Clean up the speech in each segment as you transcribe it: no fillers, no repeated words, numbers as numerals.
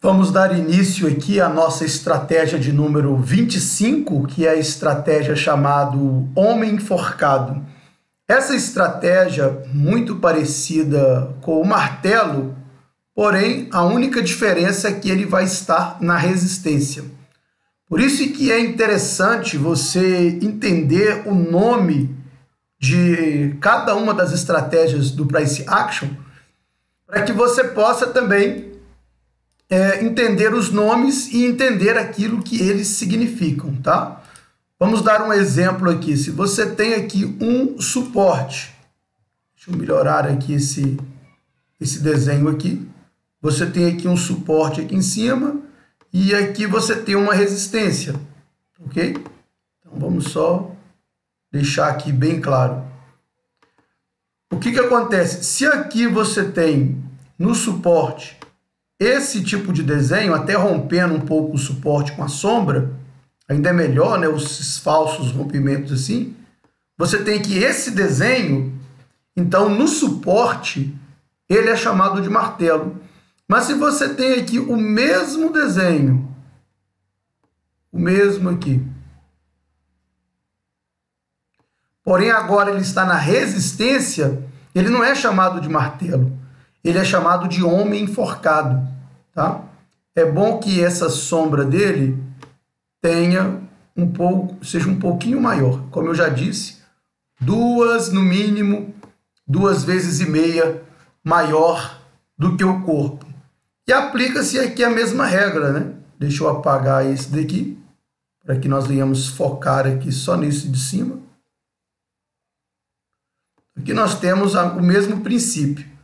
Vamos dar início aqui à nossa estratégia de número 25, que é a estratégia chamada Homem Enforcado. Essa estratégia, muito parecida com o martelo, porém a única diferença é que ele vai estar na resistência. Por isso que é interessante você entender o nome de cada uma das estratégias do Price Action, para que você possa também entender os nomes e entender aquilo que eles significam, tá? Vamos dar um exemplo aqui. Se você tem aqui um suporte, deixa eu melhorar aqui esse desenho aqui. Você tem aqui um suporte aqui em cima e aqui você tem uma resistência, ok? Então vamos só deixar aqui bem claro. O que acontece? Se aqui você tem no suporte esse tipo de desenho, até rompendo um pouco o suporte com a sombra, ainda é melhor, né? Os falsos rompimentos assim. Você tem aqui esse desenho, então no suporte ele é chamado de martelo. Mas se você tem aqui o mesmo desenho, o mesmo aqui, porém agora ele está na resistência, ele não é chamado de martelo. Ele é chamado de homem enforcado, tá? É bom que essa sombra dele seja um pouquinho maior. Como eu já disse, no mínimo, 2,5 vezes maior do que o corpo. E aplica-se aqui a mesma regra, né? Deixa eu apagar esse daqui, para que nós venhamos focar aqui só nesse de cima. Aqui nós temos o mesmo princípio.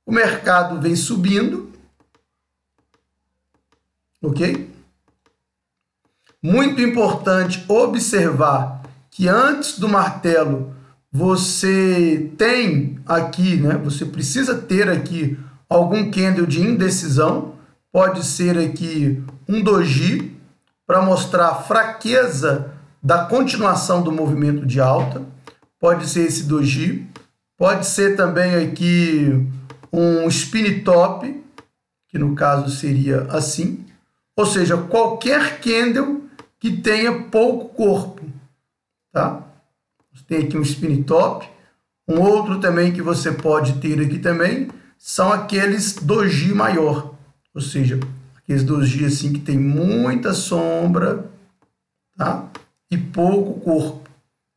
O mercado vem subindo, ok? Muito importante observar que antes do martelo você tem aqui, né? Você precisa ter aqui algum candle de indecisão. Pode ser aqui um doji para mostrar a fraqueza da continuação do movimento de alta. Pode ser esse doji. Pode ser também aqui um spin top, que no caso seria assim, ou seja, qualquer candle que tenha pouco corpo, tá? Tem aqui um spin top, um outro também que você pode ter aqui também, são aqueles doji maior, ou seja, aqueles doji assim que tem muita sombra, tá? E pouco corpo,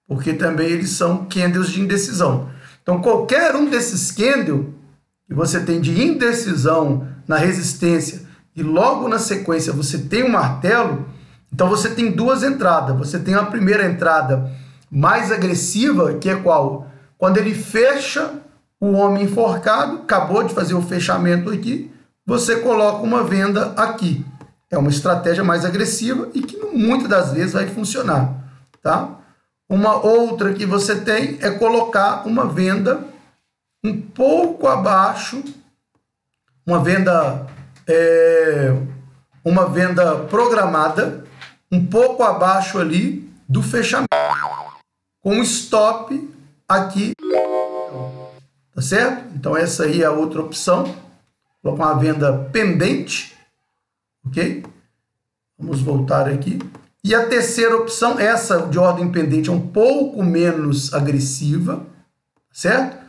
porque também eles são candles de indecisão. Então qualquer um desses candles que você tem de indecisão na resistência e logo na sequência você tem um martelo, então você tem duas entradas. Você tem a primeira entrada mais agressiva, que é qual? Quando ele fecha o homem enforcado, acabou de fazer o fechamento aqui, você coloca uma venda aqui. É uma estratégia mais agressiva e que muitas das vezes vai funcionar, tá? Uma outra que você tem é colocar uma venda um pouco abaixo, uma venda programada, um pouco abaixo ali do fechamento, com stop aqui, tá certo? Então essa aí é a outra opção, colocar uma venda pendente, ok? Vamos voltar aqui. E a terceira opção, essa de ordem pendente, é um pouco menos agressiva, certo?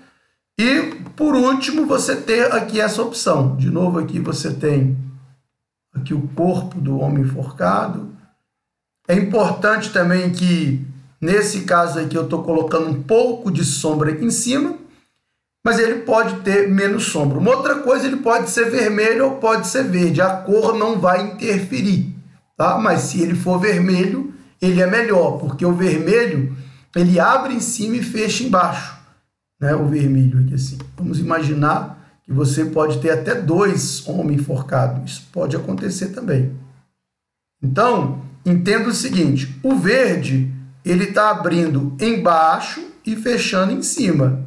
E, por último, você ter aqui essa opção. De novo, aqui você tem aqui o corpo do homem enforcado. É importante também que, nesse caso aqui, eu estou colocando um pouco de sombra aqui em cima, mas ele pode ter menos sombra. Uma outra coisa, ele pode ser vermelho ou pode ser verde. A cor não vai interferir, tá? Mas se ele for vermelho, ele é melhor, porque o vermelho, ele abre em cima e fecha embaixo. Né, o vermelho aqui assim. Vamos imaginar que você pode ter até 2 homens enforcados. Isso pode acontecer também. Então, entenda o seguinte, o verde, ele está abrindo embaixo e fechando em cima.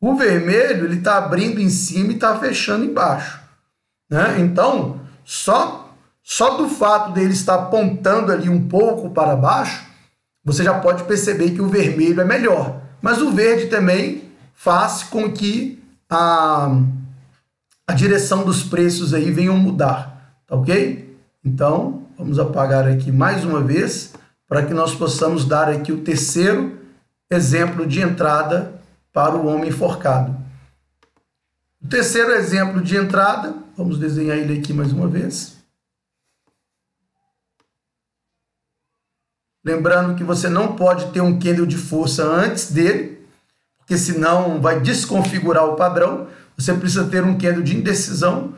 O vermelho, ele está abrindo em cima e está fechando embaixo. Né? Então, só do fato dele estar apontando ali um pouco para baixo, você já pode perceber que o vermelho é melhor. Mas o verde também faz com que a direção dos preços aí venham mudar. tá ok? Então, vamos apagar aqui mais uma vez, para que nós possamos dar aqui o terceiro exemplo de entrada para o homem enforcado. O terceiro exemplo de entrada, vamos desenhar ele aqui mais uma vez. Lembrando que você não pode ter um candle de força antes dele, porque senão vai desconfigurar o padrão. Você precisa ter um candle de indecisão.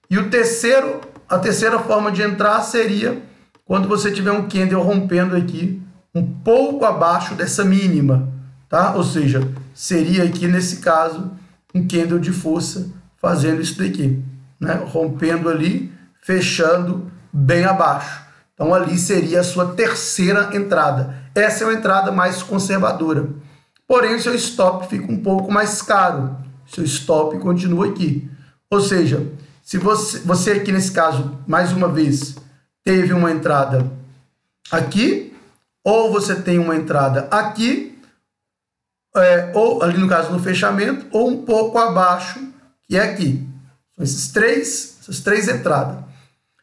E a terceira forma de entrar seria quando você tiver um candle rompendo aqui um pouco abaixo dessa mínima, tá? Ou seja, seria aqui nesse caso um candle de força fazendo isso daqui, né? Rompendo ali, fechando bem abaixo. Então ali seria a sua terceira entrada. Essa é uma entrada mais conservadora. Porém, o seu stop fica um pouco mais caro. O seu stop continua aqui. Ou seja, se você aqui nesse caso, mais uma vez, teve uma entrada aqui, ou você tem uma entrada aqui, ou ali no caso no fechamento, ou um pouco abaixo, que é aqui. São essas três entradas.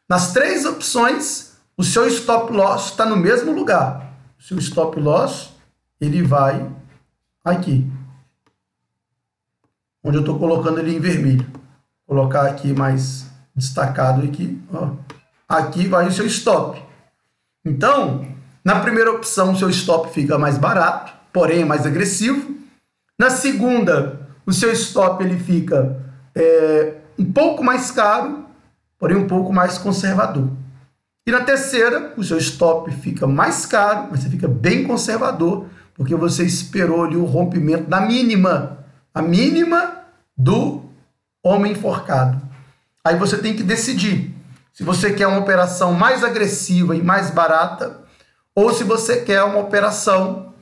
Nas três opções, o seu stop loss está no mesmo lugar. O seu stop loss, ele vai aqui, onde eu estou colocando ele em vermelho. Vou colocar aqui mais destacado aqui, ó. Aqui vai o seu stop. Então, na primeira opção, o seu stop fica mais barato, porém é mais agressivo. Na segunda, o seu stop ele fica um pouco mais caro, porém um pouco mais conservador. E na terceira, o seu stop fica mais caro, mas você fica bem conservador, porque você esperou ali o rompimento da mínima, a mínima do homem enforcado. Aí você tem que decidir se você quer uma operação mais agressiva e mais barata, ou se você quer uma operação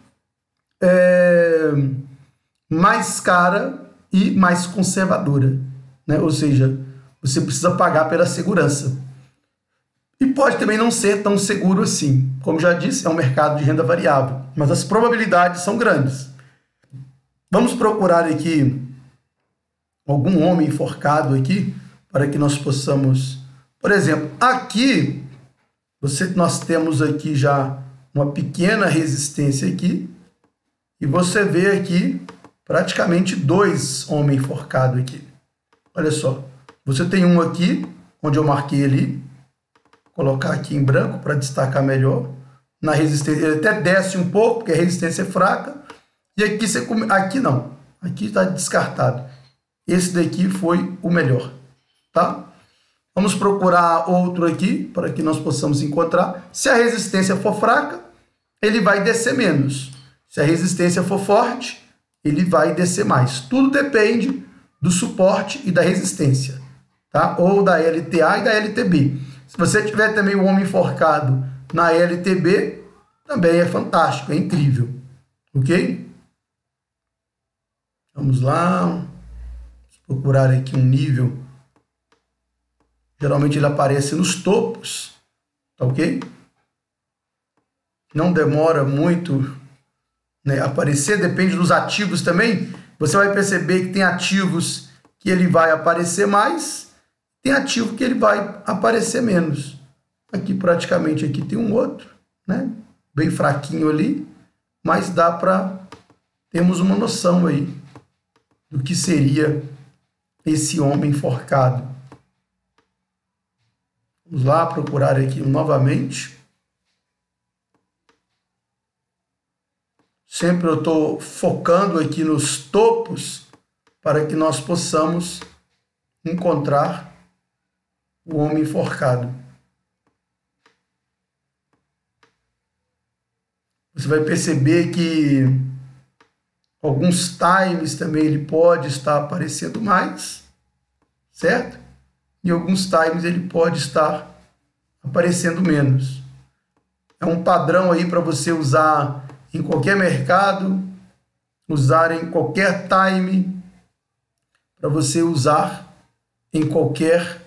mais cara e mais conservadora, né? Ou seja, você precisa pagar pela segurança. E pode também não ser tão seguro assim. Como já disse, é um mercado de renda variável, mas as probabilidades são grandes. Vamos procurar aqui algum homem enforcado aqui, para que nós possamos... Por exemplo, aqui, nós temos aqui já uma pequena resistência aqui, e você vê aqui praticamente dois homens enforcados aqui. Olha só, você tem um aqui, onde eu marquei ali, vou colocar aqui em branco para destacar melhor. Na resistência, ele até desce um pouco, porque a resistência é fraca, e aqui aqui não, aqui está descartado. Esse daqui foi o melhor, tá? Vamos procurar outro aqui, para que nós possamos encontrar. Se a resistência for fraca, ele vai descer menos. Se a resistência for forte, ele vai descer mais. Tudo depende do suporte e da resistência, tá? Ou da LTA e da LTB. Se você tiver também o homem enforcado na LTB, também é fantástico, é incrível, ok? Vamos lá, vamos procurar aqui um nível. Geralmente ele aparece nos topos, tá ok? Não demora muito, né, aparecer, depende dos ativos também. Você vai perceber que tem ativos que ele vai aparecer mais, tem ativo que ele vai aparecer menos. Aqui praticamente aqui tem um outro, né, bem fraquinho ali, mas dá para termos uma noção aí do que seria esse homem enforcado. Vamos lá procurar aqui novamente. Sempre eu estou focando aqui nos topos para que nós possamos encontrar o homem enforcado. Você vai perceber que alguns times também ele pode estar aparecendo mais, certo? E alguns times ele pode estar aparecendo menos. É um padrão aí para você usar em qualquer mercado, usar em qualquer time, para você usar em qualquer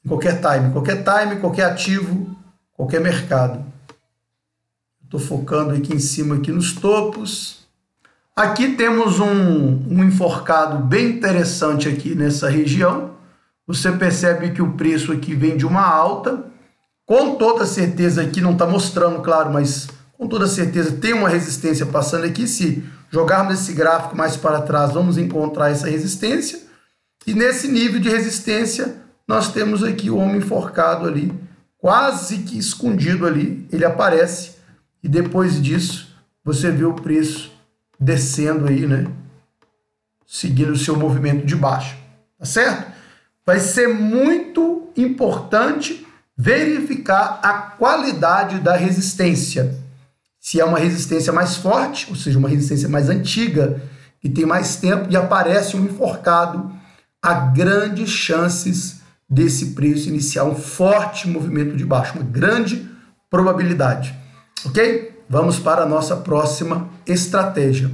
time, qualquer ativo, qualquer mercado. Estou focando aqui em cima, aqui nos topos. Aqui temos um enforcado bem interessante aqui nessa região. você percebe que o preço aqui vem de uma alta, com toda certeza aqui, não está mostrando, claro, mas com toda certeza tem uma resistência passando aqui. Se jogarmos esse gráfico mais para trás, vamos encontrar essa resistência. E nesse nível de resistência, nós temos aqui o homem enforcado ali, quase que escondido ali, ele aparece. E depois disso, você vê o preço descendo aí, né? Seguindo o seu movimento de baixa, tá certo? Vai ser muito importante verificar a qualidade da resistência. Se é uma resistência mais forte, ou seja, uma resistência mais antiga, que tem mais tempo e aparece um enforcado, há grandes chances desse preço iniciar um forte movimento de baixa, uma grande probabilidade. Ok? Vamos para a nossa próxima estratégia.